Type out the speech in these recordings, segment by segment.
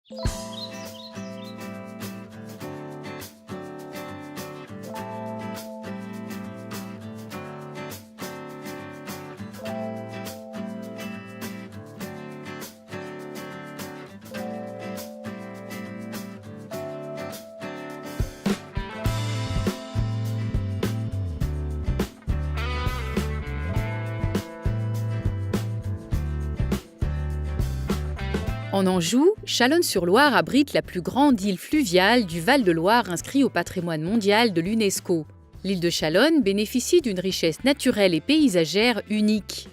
En Anjou, Chalonnes-sur-Loire abrite la plus grande île fluviale du Val-de-Loire inscrit au patrimoine mondial de l'UNESCO. L'île de Chalonnes bénéficie d'une richesse naturelle et paysagère unique.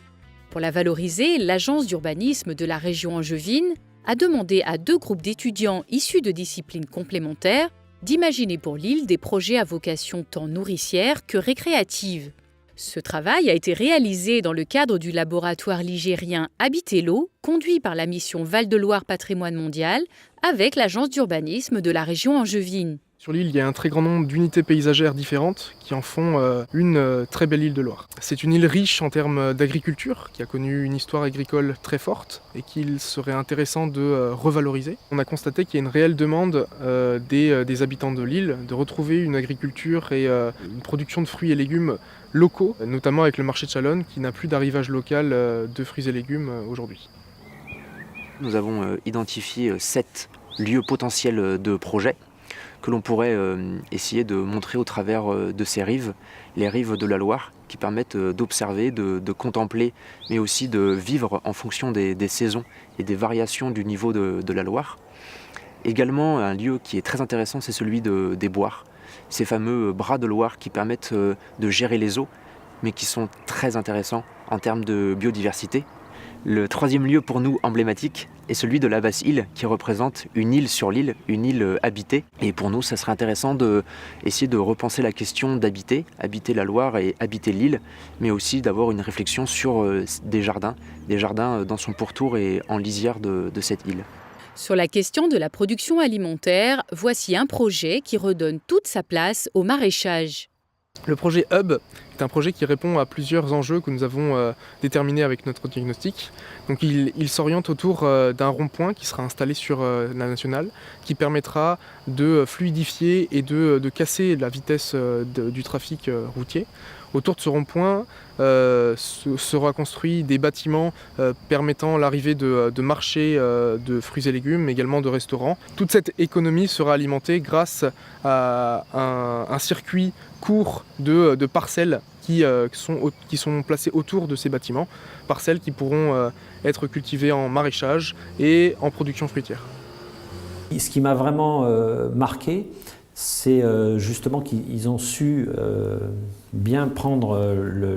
Pour la valoriser, l'agence d'urbanisme de la région angevine a demandé à 2 groupes d'étudiants issus de disciplines complémentaires d'imaginer pour l'île des projets à vocation tant nourricière que récréative. Ce travail a été réalisé dans le cadre du laboratoire ligérien Habiter l'eau, conduit par la mission Val-de-Loire Patrimoine Mondial, avec l'agence d'urbanisme de la région angevine. Sur l'île, il y a un très grand nombre d'unités paysagères différentes qui en font une très belle île de Loire. C'est une île riche en termes d'agriculture, qui a connu une histoire agricole très forte et qu'il serait intéressant de revaloriser. On a constaté qu'il y a une réelle demande des habitants de l'île de retrouver une agriculture et une production de fruits et légumes locaux, notamment avec le marché de Chalonnes qui n'a plus d'arrivage local de fruits et légumes aujourd'hui. Nous avons identifié 7 lieux potentiels de projet que l'on pourrait essayer de montrer au travers de ces rives, les rives de la Loire, qui permettent d'observer, de contempler, mais aussi de vivre en fonction des saisons et des variations du niveau de la Loire. Également, un lieu qui est très intéressant, c'est celui des boires, ces fameux bras de Loire qui permettent de gérer les eaux, mais qui sont très intéressants en termes de biodiversité. Le 3e lieu pour nous emblématique est celui de la Basse-Île, qui représente une île sur l'île, une île habitée. Et pour nous, ça serait intéressant d'essayer de repenser la question d'habiter la Loire et habiter l'île, mais aussi d'avoir une réflexion sur des jardins dans son pourtour et en lisière de cette île. Sur la question de la production alimentaire, voici un projet qui redonne toute sa place au maraîchage. Le projet Hub est un projet qui répond à plusieurs enjeux que nous avons déterminés avec notre diagnostic. Donc il s'oriente autour d'un rond-point qui sera installé sur la nationale, qui permettra de fluidifier et de casser la vitesse du trafic routier. Autour de ce rond-point sera construit des bâtiments permettant l'arrivée de marchés de fruits et légumes, mais également de restaurants. Toute cette économie sera alimentée grâce à un circuit court de parcelles qui sont placées autour de ces bâtiments, parcelles qui pourront être cultivées en maraîchage et en production fruitière. Ce qui m'a vraiment marqué, c'est justement qu'ils ont su bien prendre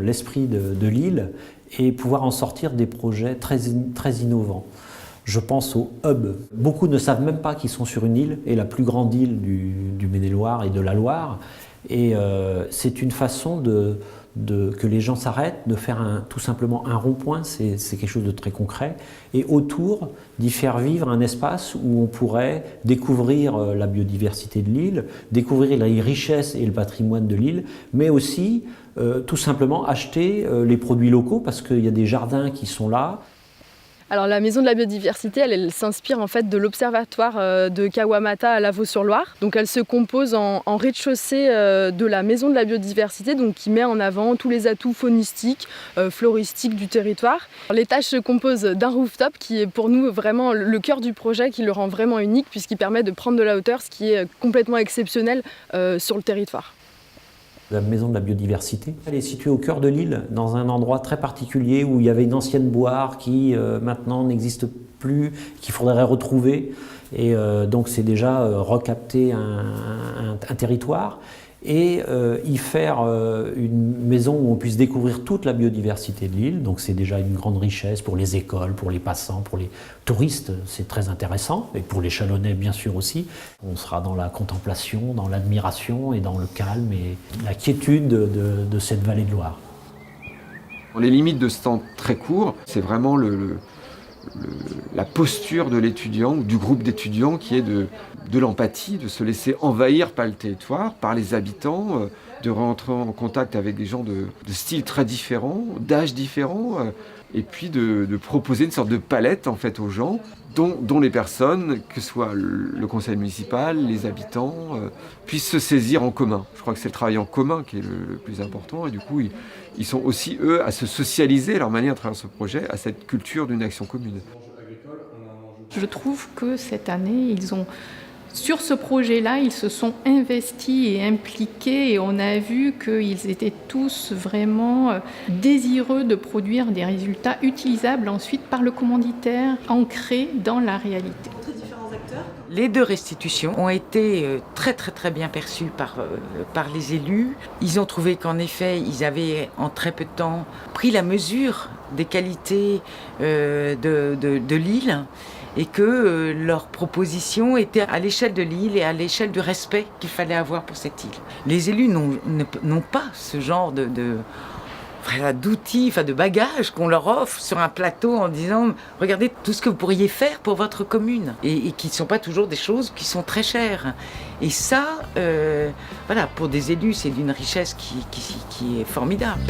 l'esprit de l'île et pouvoir en sortir des projets très innovants. Je pense au Hub. Beaucoup ne savent même pas qu'ils sont sur une île, et la plus grande île du Maine-et-Loire et de la Loire. Et c'est une façon que les gens s'arrêtent, de faire tout simplement un rond-point, c'est quelque chose de très concret, et autour d'y faire vivre un espace où on pourrait découvrir la biodiversité de l'île, découvrir les richesses et le patrimoine de l'île, mais aussi tout simplement acheter les produits locaux, parce qu'il y a des jardins qui sont là. Alors la maison de la biodiversité, elle s'inspire en fait de l'observatoire de Kawamata à Lavaux-sur-Loire. Donc elle se compose en rez-de-chaussée de la maison de la biodiversité, donc qui met en avant tous les atouts faunistiques, floristiques du territoire. L'étage se compose d'un rooftop qui est pour nous vraiment le cœur du projet, qui le rend vraiment unique puisqu'il permet de prendre de la hauteur, ce qui est complètement exceptionnel sur le territoire. La maison de la biodiversité, elle est située au cœur de l'île, dans un endroit très particulier où il y avait une ancienne boire qui maintenant n'existe plus, qu'il faudrait retrouver. Et donc c'est déjà recapter un territoire et y faire une maison où on puisse découvrir toute la biodiversité de l'île. Donc c'est déjà une grande richesse pour les écoles, pour les passants, pour les touristes, c'est très intéressant, et pour les Chalonnais bien sûr aussi. On sera dans la contemplation, dans l'admiration et dans le calme et la quiétude de cette vallée de Loire. Les limites de ce temps très court, c'est vraiment la posture de l'étudiant ou du groupe d'étudiants qui est de l'empathie, de se laisser envahir par le territoire, par les habitants, de rentrer en contact avec des gens de styles très différents, d'âges différents, et puis de proposer une sorte de palette en fait aux gens, dont les personnes, que ce soit le conseil municipal, les habitants, puissent se saisir en commun. Je crois que c'est le travail en commun qui est le plus important, et du coup ils sont aussi eux à se socialiser leur manière à travers ce projet, à cette culture d'une action commune. Je trouve que cette année, sur ce projet-là, ils se sont investis et impliqués, et on a vu qu'ils étaient tous vraiment désireux de produire des résultats utilisables ensuite par le commanditaire, ancrés dans la réalité. Les 2 restitutions ont été très très très bien perçues par les élus. Ils ont trouvé qu'en effet, ils avaient en très peu de temps pris la mesure des qualités de l'île, et que leurs propositions étaient à l'échelle de l'île et à l'échelle du respect qu'il fallait avoir pour cette île. Les élus n'ont pas ce genre d'outils, de bagages qu'on leur offre sur un plateau en disant « Regardez tout ce que vous pourriez faire pour votre commune » et qui ne sont pas toujours des choses qui sont très chères. Et ça, pour des élus, c'est d'une richesse qui est formidable.